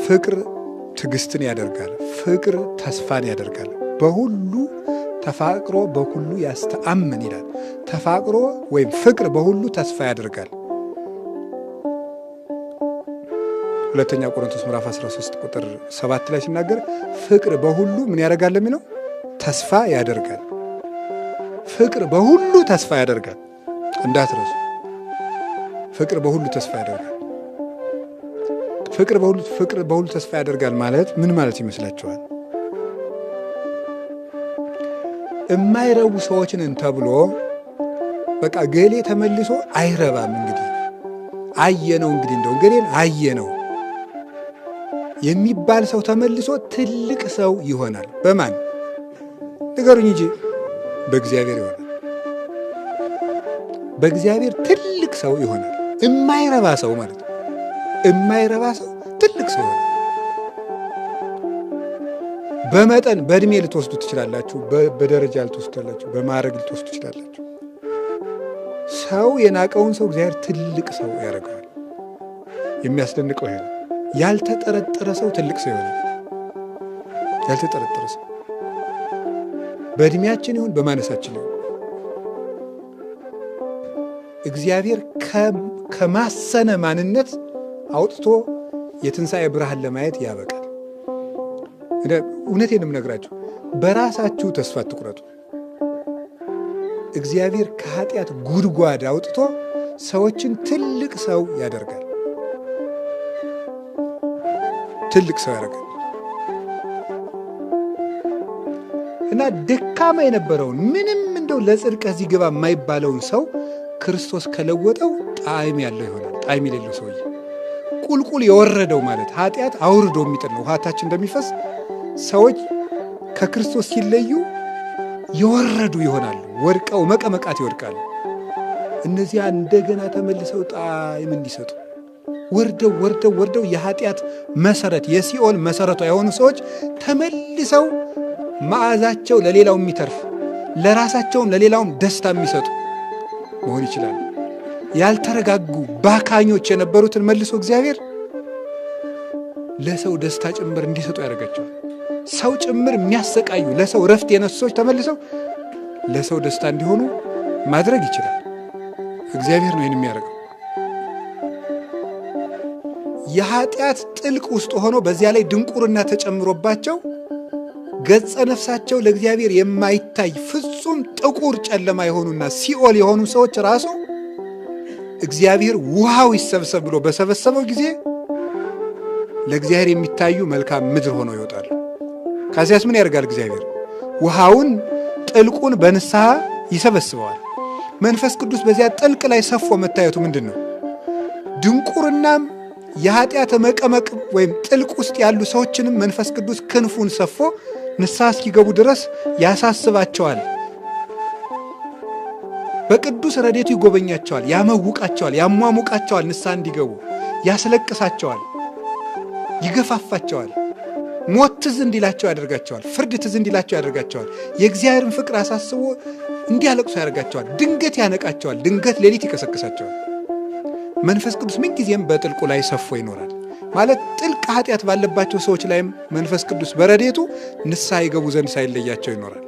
ፍቅር ትዕግስትን ያደርጋል። ፍቅር ተስፋን ያደርጋል። በሁሉ ተፋቅሮ በሁሉ ያስተአምን ይላል። ተፋቅሮ ወይም ፍቅር በሁሉ ተስፋ ያደርጋል። ሁለተኛ ቆሮንቶስ ምዕራፍ 13 ቁጥር 7 ላይ ሲናገር ፍቅር በሁሉ ምን ያደርጋል የሚለው ተስፋ ያደርጋል። ፍቅር በሁሉ ተስፋ ያደርጋል። እንዳትረሱ። ፍቅር በሁሉ ተስፋ ያደርጋል። ፍቅር በሁሉ ተስፋ ያደርጋል ማለት ምን ማለት ይመስላችኋል? የማይረቡ ሰዎችንን ተብሎ በቃ ገሌ ተመልሶ አይረባም። እንግዲህ አየነው፣ እንግዲህ እንደው ገሌን አየነው የሚባል ሰው ተመልሶ ትልቅ ሰው ይሆናል። በማን ንገሩኝ እንጂ በእግዚአብሔር ይሆናል። በእግዚአብሔር ትልቅ ሰው ይሆናል። የማይረባ ሰው ማለት ነው። የማይረባ ሰው ትልቅ ሰው ይሆናል። በመጠን በእድሜ ልትወስዱ ትችላላችሁ፣ በደረጃ ልትወስዳላችሁ፣ በማዕረግ ልትወስዱ ትችላላችሁ። ሰው የናቀውን ሰው እግዚአብሔር ትልቅ ሰው ያደርገዋል። የሚያስደንቀው ይሄ ነው። ያልተጠረጠረ ሰው ትልቅ ሰው ይሆናል። ያልተጠረጠረ ሰው በእድሜያችን ይሁን በማነሳችን ይሁን እግዚአብሔር ከማሰነ ማንነት አውጥቶ የትንሣኤ ብርሃን ለማየት ያበቃል። እውነቴን የምነግራችሁ፣ በራሳችሁ ተስፋ አትቁረጡ። እግዚአብሔር ከኃጢአት ጉድጓድ አውጥቶ ሰዎችን ትልቅ ሰው ያደርጋል። ትልቅ ሰው ያደርጋል እና ደካማ የነበረውን ምንም እንደው ለጽድቅ እዚህ ግባ የማይባለውን ሰው ክርስቶስ ከለወጠው ጣዕም ያለው ይሆናል። ጣዕም የሌለው ሰውዬ ቁልቁል የወረደው ማለት ኃጢአት አውርዶ የሚጥል ነው። ውሃታችን እንደሚፈስ ሰዎች ከክርስቶስ ሲለዩ የወረዱ ይሆናሉ። ወድቀው መቀመቃት ይወድቃሉ። እነዚያ እንደገና ተመልሰው ጣዕም እንዲሰጡ ወርደው የኃጢአት መሰረት የሲኦል መሰረቷ የሆኑ ሰዎች ተመልሰው መዓዛቸው ለሌላው የሚተርፍ ለራሳቸውም ለሌላውም ደስታ የሚሰጡ መሆን ይችላል። ያልተረጋጉ ባካኞች የነበሩትን መልሶ እግዚአብሔር ለሰው ደስታ ጭምር እንዲሰጡ ያደርጋቸዋል። ሰው ጭምር የሚያሰቃዩ ለሰው ረፍት የነሱ ሰዎች ተመልሰው ለሰው ደስታ እንዲሆኑ ማድረግ ይችላል። እግዚአብሔር ነው ይህን የሚያደርገው። የኃጢአት ጥልቅ ውስጥ ሆኖ በዚያ ላይ ድንቁርና ተጨምሮባቸው ገጸ ነፍሳቸው ለእግዚአብሔር የማይታይ ፍጹም ጥቁር ጨለማ የሆኑና ሲኦል የሆኑ ሰዎች ራሱ እግዚአብሔር ውሃው ይሰብሰብ ብሎ በሰበሰበው ጊዜ ለእግዚአብሔር የሚታዩ መልካም ምድር ሆነው ይወጣሉ። ከዚያስ ምን ያደርጋል እግዚአብሔር? ውሃውን ጥልቁን በንስሐ ይሰበስበዋል። መንፈስ ቅዱስ በዚያ ጥልቅ ላይ ሰፎ መታየቱ ምንድን ነው? ድንቁርናም የኃጢአት መቀመቅ ወይም ጥልቅ ውስጥ ያሉ ሰዎችንም መንፈስ ቅዱስ ክንፉን ሰፎ ንስሐ እስኪገቡ ድረስ ያሳስባቸዋል። በቅዱስ ረድኤቱ ይጎበኛቸዋል፣ ያመውቃቸዋል፣ ያሟሙቃቸዋል። ንስሐ እንዲገቡ ያስለቅሳቸዋል፣ ይገፋፋቸዋል። ሞት ትዝ እንዲላቸው ያደርጋቸዋል። ፍርድ ትዝ እንዲላቸው ያደርጋቸዋል። የእግዚአብሔርን ፍቅር አሳስቦ እንዲያለቅሱ ያደርጋቸዋል። ድንገት ያነቃቸዋል። ድንገት ሌሊት ይቀሰቅሳቸዋል። መንፈስ ቅዱስ ምንጊዜም በጥልቁ ላይ ሰፎ ይኖራል። ማለት ጥልቅ ኃጢአት ባለባቸው ሰዎች ላይም መንፈስ ቅዱስ በረድኤቱ ንስሐ ይገቡ ዘንድ ሳይለያቸው ይኖራል።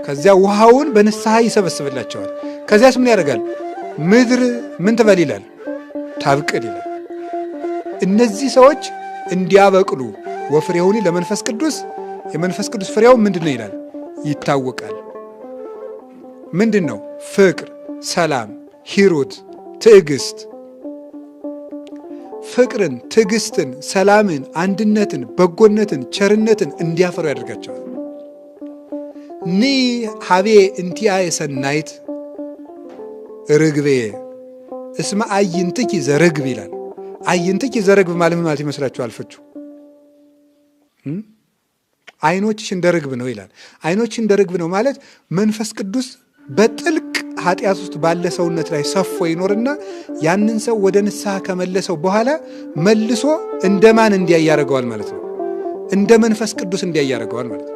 ከዚያ ውሃውን በንስሐ ይሰበስብላቸዋል። ከዚያስ ምን ያደርጋል? ምድር ምን ትበል ይላል? ታብቅል ይላል። እነዚህ ሰዎች እንዲያበቅሉ ወፍሬሁኒ ለመንፈስ ቅዱስ፣ የመንፈስ ቅዱስ ፍሬው ምንድን ነው ይላል? ይታወቃል። ምንድን ነው? ፍቅር፣ ሰላም፣ ሂሩት፣ ትዕግስት። ፍቅርን፣ ትዕግስትን፣ ሰላምን፣ አንድነትን፣ በጎነትን፣ ቸርነትን እንዲያፈሩ ያደርጋቸዋል። ኒ ሀቤ እንቲአየ ሰናይት ርግቤ እስመ አዕይንትኪ ዘርግብ ይላል። አዕይንትኪ ዘርግብ ማለት ይመስላችኋል? ፍቹ አይኖችሽ እንደ ርግብ ነው ይላል። አይኖችሽ እንደ ርግብ ነው ማለት መንፈስ ቅዱስ በጥልቅ ኃጢአት ውስጥ ባለ ሰውነት ላይ ሰፎ ይኖርና ያንን ሰው ወደ ንስሐ ከመለሰው በኋላ መልሶ እንደማን እንዲያይ ያደርገዋል ማለት ነው። እንደ መንፈስ ቅዱስ እንዲያይ ያደርገዋል ማለት ነው።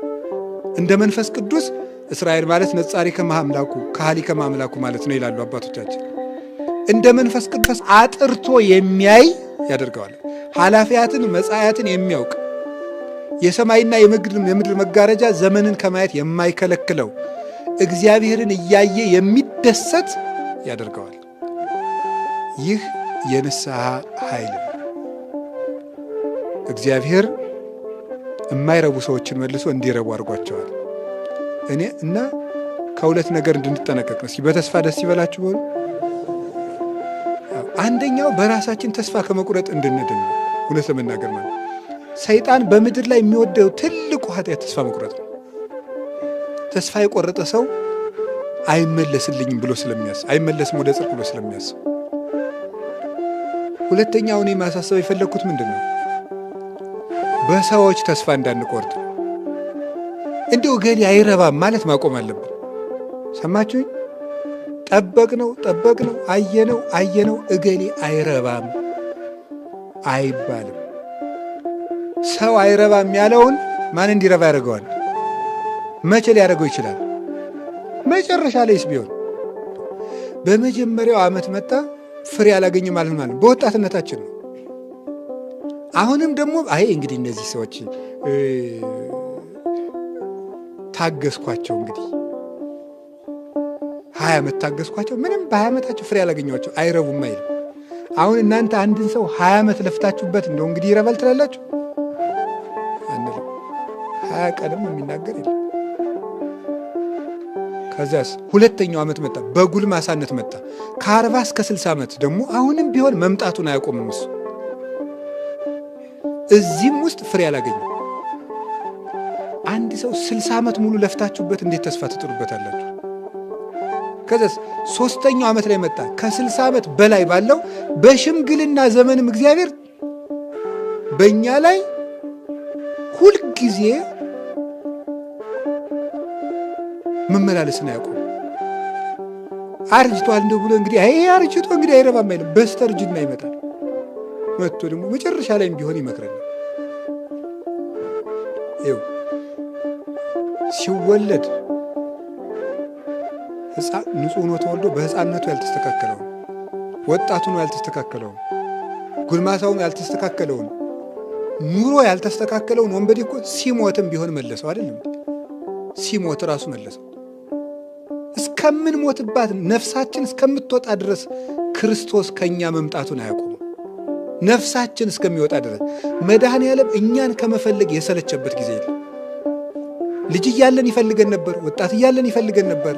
እንደ መንፈስ ቅዱስ እስራኤል ማለት ነጻሪ ከማምላኩ ካህሊ ከማምላኩ ማለት ነው ይላሉ አባቶቻችን። እንደ መንፈስ ቅዱስ አጥርቶ የሚያይ ያደርገዋል። ኃላፊያትን መጻያትን የሚያውቅ የሰማይና የምድር መጋረጃ ዘመንን ከማየት የማይከለክለው እግዚአብሔርን እያየ የሚደሰት ያደርገዋል። ይህ የንስሐ ኃይል ነው። እግዚአብሔር የማይረቡ ሰዎችን መልሶ እንዲረቡ አድርጓቸዋል። እኔ እና ከሁለት ነገር እንድንጠነቀቅ ነው። በተስፋ ደስ ይበላችሁ በሉ። አንደኛው በራሳችን ተስፋ ከመቁረጥ እንድንድን ነው። እውነት ለመናገር ማለት ሰይጣን በምድር ላይ የሚወደው ትልቁ ኃጢአት ተስፋ መቁረጥ ነው። ተስፋ የቆረጠ ሰው አይመለስልኝም ብሎ ስለሚያስብ፣ አይመለስም ወደ ጽድቅ ብሎ ስለሚያስብ። ሁለተኛው እኔ ማሳሰብ የፈለግኩት ምንድን ነው? በሰዎች ተስፋ እንዳንቆርጥ። እንዲሁ እገሌ አይረባም ማለት ማቆም አለብን። ሰማችሁኝ? ጠበቅነው አየነው እገሌ አይረባም አይባልም። ሰው አይረባም ያለውን ማን እንዲረባ ያደርገዋል? መቼ ሊያደርገው ይችላል? መጨረሻ ላይስ ቢሆን በመጀመሪያው ዓመት መጣ ፍሬ አላገኘ ማለት በወጣትነታችን ነው። አሁንም ደግሞ እንግዲህ እነዚህ ሰዎች ታገስኳቸው፣ እንግዲህ 20 ዓመት ታገስኳቸው፣ ምንም በ20 ዓመታቸው ፍሬ አላገኘኋቸው አይረቡም አይልም። አሁን እናንተ አንድን ሰው 20 ዓመት ለፍታችሁበት እንደው እንግዲህ ይረባል ትላላችሁ? አንልም። 20 ቀንም የሚናገር የለም። ከዚያስ ሁለተኛው ዓመት መጣ፣ በጉልማሳነት መጣ። ከ40 እስከ 60 ዓመት ደግሞ አሁንም ቢሆን መምጣቱን አያቆምም እሱ። እዚህም ውስጥ ፍሬ አላገኘም። አንድ ሰው 60 ዓመት ሙሉ ለፍታችሁበት እንዴት ተስፋ ትጥሩበታላችሁ? ከዚያስ ሶስተኛው ዓመት ላይ መጣ። ከ60 ዓመት በላይ ባለው በሽምግልና ዘመንም እግዚአብሔር በእኛ ላይ ሁልጊዜ መመላለስን አያውቁም። አርጅቷል እንደው ብሎ እንግዲህ አርጅቶ እንግዲህ አይረባም አይልም። በስተርጅና ይመጣል። መጥቶ ደግሞ መጨረሻ ላይም ቢሆን ይመክረናል። ይኸው ሲወለድ ንጹሕ ሆኖ ተወልዶ በሕፃንነቱ ያልተስተካከለውን፣ ወጣቱን ያልተስተካከለውን፣ ጉልማሳውን ያልተስተካከለውን፣ ኑሮ ያልተስተካከለውን ወንበዴ እኮ ሲሞትም ቢሆን መለሰው አይደለም? ሲሞት ራሱ መለሰው። እስከምንሞትባት ነፍሳችን እስከምትወጣ ድረስ ክርስቶስ ከእኛ መምጣቱን አያውቁም። ነፍሳችን እስከሚወጣ ድረስ መድኃኔዓለም እኛን ከመፈለግ የሰለቸበት ጊዜ የለም። ልጅ እያለን ይፈልገን ነበር፣ ወጣት እያለን ይፈልገን ነበር፣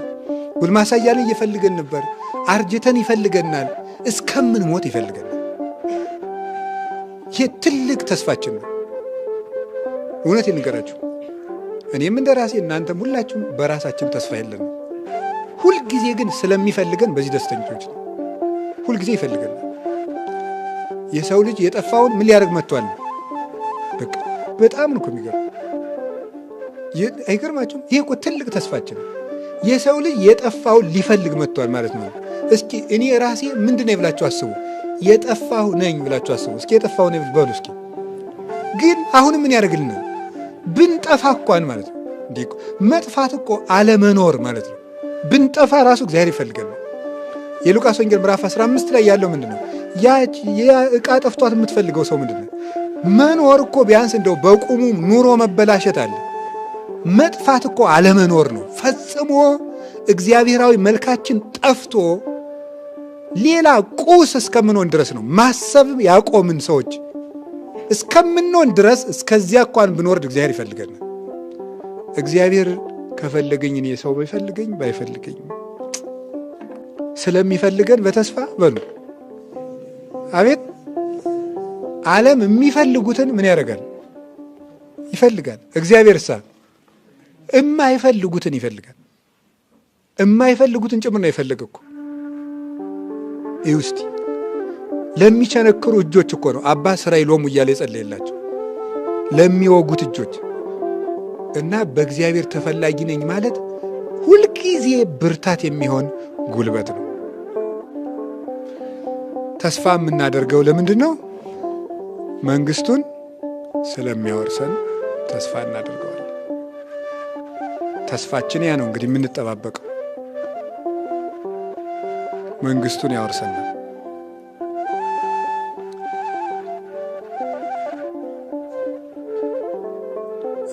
ጉልማሳ እያለን ይፈልገን ነበር፣ አርጅተን ይፈልገናል፣ እስከምንሞት ይፈልገናል። ይህ ትልቅ ተስፋችን ነው። እውነት ልንገራችሁ፣ እኔም እንደ ራሴ እናንተም ሁላችሁም በራሳችን ተስፋ የለንም። ሁልጊዜ ግን ስለሚፈልገን በዚህ ደስተኞች ነው። ሁልጊዜ ይፈልገናል። የሰው ልጅ የጠፋውን ምን ሊያደርግ መጥቷል? በቃ በጣም ነው የሚገርም። አይገርማችሁም? ይሄ እኮ ትልቅ ተስፋችን ነው። የሰው ልጅ የጠፋውን ሊፈልግ መጥቷል ማለት ነው። እስኪ እኔ ራሴ ምንድን ነው ብላችሁ አስቡ። የጠፋሁ ነኝ ብላችሁ አስቡ። እስኪ የጠፋሁ ነኝ በሉ እስኪ። ግን አሁን ምን ያደርግልናል? ብንጠፋ እንኳን ማለት ነው። እንዲህ መጥፋት እኮ አለመኖር ማለት ነው። ብንጠፋ ራሱ እግዚአብሔር ይፈልገናል። የሉቃስ ወንጌል ምዕራፍ 15 ላይ ያለው ምንድን ነው? ያ ዕቃ ጠፍቷት የምትፈልገው ሰው ምንድን ነው? መኖር እኮ ቢያንስ እንደው በቁሙ ኑሮ መበላሸት አለ። መጥፋት እኮ አለመኖር ነው። ፈጽሞ እግዚአብሔራዊ መልካችን ጠፍቶ ሌላ ቁስ እስከምንሆን ድረስ ነው ማሰብ ያቆምን ሰዎች እስከምንሆን ድረስ። እስከዚያ እንኳን ብንወርድ እግዚአብሔር ይፈልገናል። እግዚአብሔር ከፈለገኝ እኔ ሰው ባይፈልገኝ ባይፈልገኝ ስለሚፈልገን በተስፋ በሉ አቤት። ዓለም የሚፈልጉትን ምን ያደርጋል? ይፈልጋል። እግዚአብሔር የማይፈልጉትን ይፈልጋል። የማይፈልጉትን ጭምር ነው የፈለገ እኮ። ይህ ውስጥ ለሚቸነክሩ እጆች እኮ ነው አባ ስራይ ሎሙ እያለ የጸለየላቸው ለሚወጉት እጆች። እና በእግዚአብሔር ተፈላጊ ነኝ ማለት ሁልጊዜ ብርታት የሚሆን ጉልበት ነው። ተስፋ የምናደርገው ለምንድን ነው? መንግስቱን ስለሚያወርሰን ተስፋ እናደርገዋለን። ተስፋችን ያ ነው እንግዲህ የምንጠባበቀው። መንግስቱን ያወርሰናል።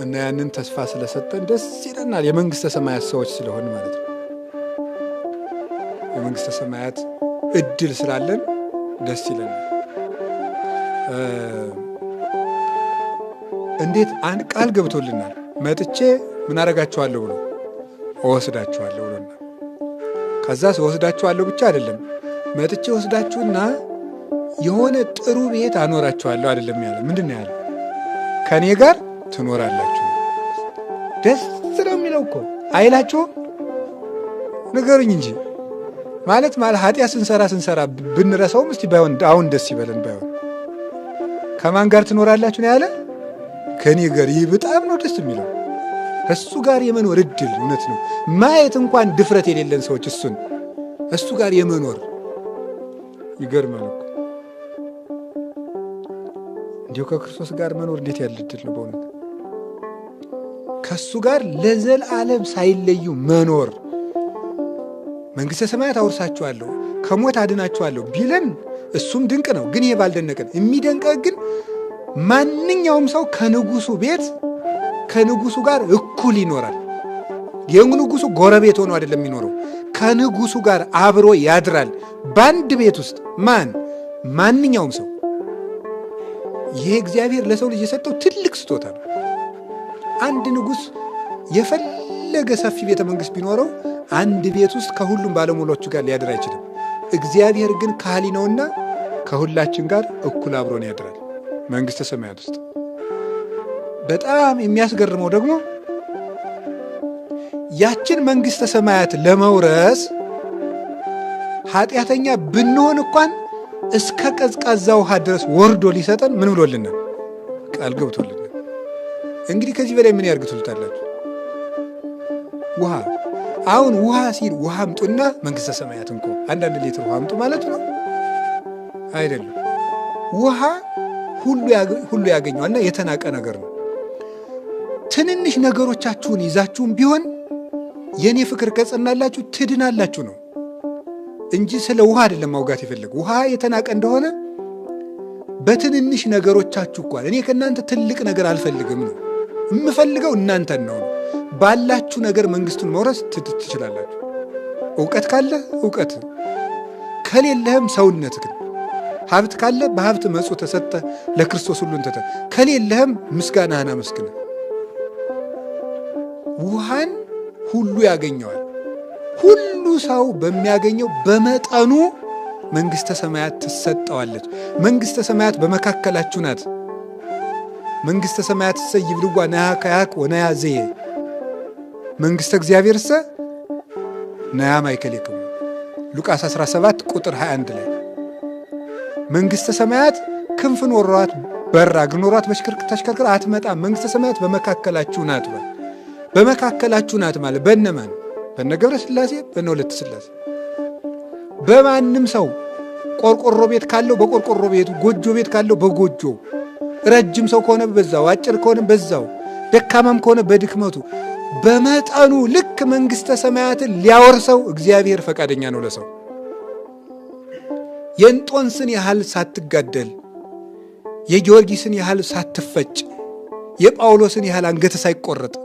እና ያንን ተስፋ ስለሰጠን ደስ ይለናል። የመንግስተ ሰማያት ሰዎች ስለሆን ማለት ነው። የመንግስተ ሰማያት እድል ስላለን ደስ ይለናል። እንዴት አንድ ቃል ገብቶልናል። መጥቼ ምን አደርጋችኋለሁ ብሎ እወስዳችኋለሁ ብሎናል። ከዛስ እወስዳችኋለሁ ብቻ አይደለም፣ መጥቼ ወስዳችሁና የሆነ ጥሩ ቤት አኖራችኋለሁ አይደለም ያለ። ምንድን ነው ያለ? ከእኔ ጋር ትኖራላችሁ። ደስ ነው የሚለው እኮ አይላችሁም? ንገሩኝ እንጂ ማለት ኃጢአት ስንሰራ ብንረሳውም እስቲ ባይሆን አሁን ደስ ይበለን። ባይሆን ከማን ጋር ትኖራላችሁ ነው ያለ? ከኔ ጋር ይህ በጣም ነው ደስ የሚለው። እሱ ጋር የመኖር እድል እውነት ነው ማየት እንኳን ድፍረት የሌለን ሰዎች እሱ ጋር የመኖር ይገርማል እኮ። እንዲሁ ከክርስቶስ ጋር መኖር እንዴት ያለ እድል ነው በእውነት። ከሱ ጋር ለዘላለም ሳይለዩ መኖር። መንግሥተ ሰማያት አውርሳችኋለሁ ከሞት አድናችኋለሁ ቢለን እሱም ድንቅ ነው። ግን ይሄ ባልደነቀን የሚደንቀ ግን ማንኛውም ሰው ከንጉሱ ቤት ከንጉሱ ጋር እኩል ይኖራል። የንጉሱ ጎረቤት ሆኖ አይደለም የሚኖረው፣ ከንጉሱ ጋር አብሮ ያድራል በአንድ ቤት ውስጥ። ማንኛውም ሰው። ይሄ እግዚአብሔር ለሰው ልጅ የሰጠው ትልቅ ስጦታ ነው። አንድ ንጉሥ የፈለገ ሰፊ ቤተ መንግሥት ቢኖረው አንድ ቤት ውስጥ ከሁሉም ባለሟሎቹ ጋር ሊያድር አይችልም። እግዚአብሔር ግን ካህሊ ነውና ከሁላችን ጋር እኩል አብሮን ያድራል መንግሥተ ሰማያት ውስጥ። በጣም የሚያስገርመው ደግሞ ያችን መንግሥተ ሰማያት ለመውረስ ኃጢአተኛ ብንሆን እንኳን እስከ ቀዝቃዛ ውሃ ድረስ ወርዶ ሊሰጠን ምን ብሎልናል? ቃል ገብቶልናል። እንግዲህ ከዚህ በላይ ምን ያርግ ትሉታላችሁ? ውሃ። አሁን ውሃ ሲል ውሃ አምጡና መንግሥተ ሰማያት እንኳ አንዳንድ ሊትር ውሃ አምጡ ማለት ነው አይደለም። ውሃ ሁሉ ያገኘዋልና የተናቀ ነገር ነው። ትንንሽ ነገሮቻችሁን ይዛችሁም ቢሆን የኔ ፍቅር ከጸናላችሁ ትድናላችሁ ነው እንጂ ስለ ውሃ አይደለም ማውጋት የፈለገ። ውሃ የተናቀ እንደሆነ በትንንሽ ነገሮቻችሁ እንኳን እኔ ከእናንተ ትልቅ ነገር አልፈልግም ነው የምፈልገው፣ እናንተን ነው። ባላችሁ ነገር መንግሥቱን መውረስ ትችላላችሁ። እውቀት ካለ እውቀት፣ ከሌለህም ሰውነትህን። ሀብት ካለ በሀብት መጽው ተሰጠ ለክርስቶስ ሁሉን ተተ ከሌለህም ምስጋናህን አመስግን። ውሃን ሁሉ ያገኘዋል። ሁሉ ሰው በሚያገኘው በመጠኑ መንግሥተ ሰማያት ትሰጠዋለች። መንግሥተ ሰማያት በመካከላችሁ ናት። መንግሥተ ሰማያት እሰ ይብልዋ ነያ ከያክ ወነያ ዘየ መንግሥተ እግዚአብሔር እሰ ነያ ማእከሌክሙ ሉቃስ 17 ቁጥር 21 ላይ መንግሥተ ሰማያት ክንፍ ኖሯት በራ ግን ኖሯት ተሽከርክራ አትመጣም። መንግሥተ ሰማያት በመካከላችሁ ናት። በመካከላችሁ ናት ማለት በእነማን? በእነ ገብረ ሥላሴ በእነ ወለተ ሥላሴ። በማንም ሰው ቆርቆሮ ቤት ካለው በቆርቆሮ ቤቱ፣ ጎጆ ቤት ካለው በጎጆ፣ ረጅም ሰው ከሆነ በዛው፣ አጭር ከሆነ በዛው፣ ደካማም ከሆነ በድክመቱ በመጠኑ ልክ መንግሥተ ሰማያትን ሊያወርሰው እግዚአብሔር ፈቃደኛ ነው ለሰው። የእንጦንስን ያህል ሳትጋደል፣ የጊዮርጊስን ያህል ሳትፈጭ፣ የጳውሎስን ያህል አንገት ሳይቆረጥ፣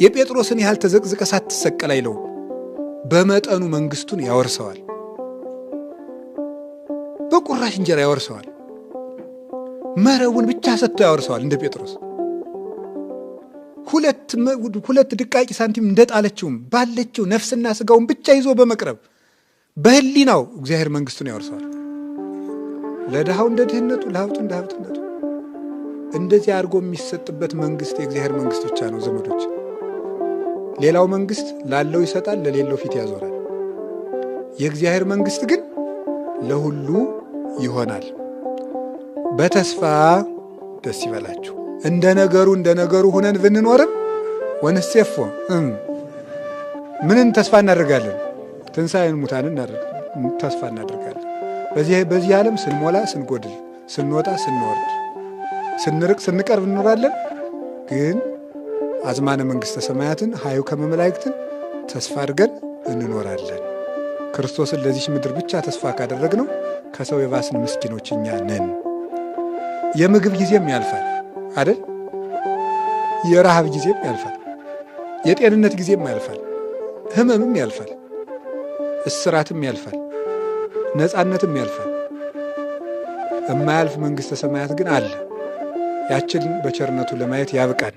የጴጥሮስን ያህል ተዘቅዝቀ ሳትሰቀል አይለው። በመጠኑ መንግሥቱን ያወርሰዋል። በቁራሽ እንጀራ ያወርሰዋል። መረቡን ብቻ ሰጥቶ ያወርሰዋል። እንደ ጴጥሮስ ሁለት ድቃቂ ሳንቲም እንደጣለችውም ባለችው ነፍስና ሥጋውን ብቻ ይዞ በመቅረብ በሕሊናው እግዚአብሔር መንግሥቱን ያወርሰዋል። ለድሃው እንደ ድህነቱ፣ ለሀብቱ እንደ ሀብትነቱ እንደዚህ አድርጎ የሚሰጥበት መንግሥት የእግዚአብሔር መንግሥት ብቻ ነው ዘመዶች። ሌላው መንግሥት ላለው ይሰጣል፣ ለሌለው ፊት ያዞራል። የእግዚአብሔር መንግሥት ግን ለሁሉ ይሆናል። በተስፋ ደስ ይበላችሁ። እንደ ነገሩ ሁነን ብንኖርም ወንሴፎ ምንን ተስፋ እናደርጋለን? ትንሣኤን ሙታንን ተስፋ እናደርጋለን። በዚህ ዓለም ስንሞላ ስንጎድል፣ ስንወጣ ስንወርድ፣ ስንርቅ ስንቀርብ እንኖራለን። ግን አዝማነ መንግሥተ ሰማያትን ሀዩ ከመመላእክትን ተስፋ አድርገን እንኖራለን። ክርስቶስን ለዚች ምድር ብቻ ተስፋ ካደረግነው ከሰው የባስን ምስኪኖች እኛ ነን። የምግብ ጊዜም ያልፋል አይደል? የረሃብ ጊዜም ያልፋል። የጤንነት ጊዜም ያልፋል። ሕመምም ያልፋል። እስራትም ያልፋል። ነፃነትም ያልፋል። የማያልፍ መንግሥተ ሰማያት ግን አለ። ያችን በቸርነቱ ለማየት ያብቃን።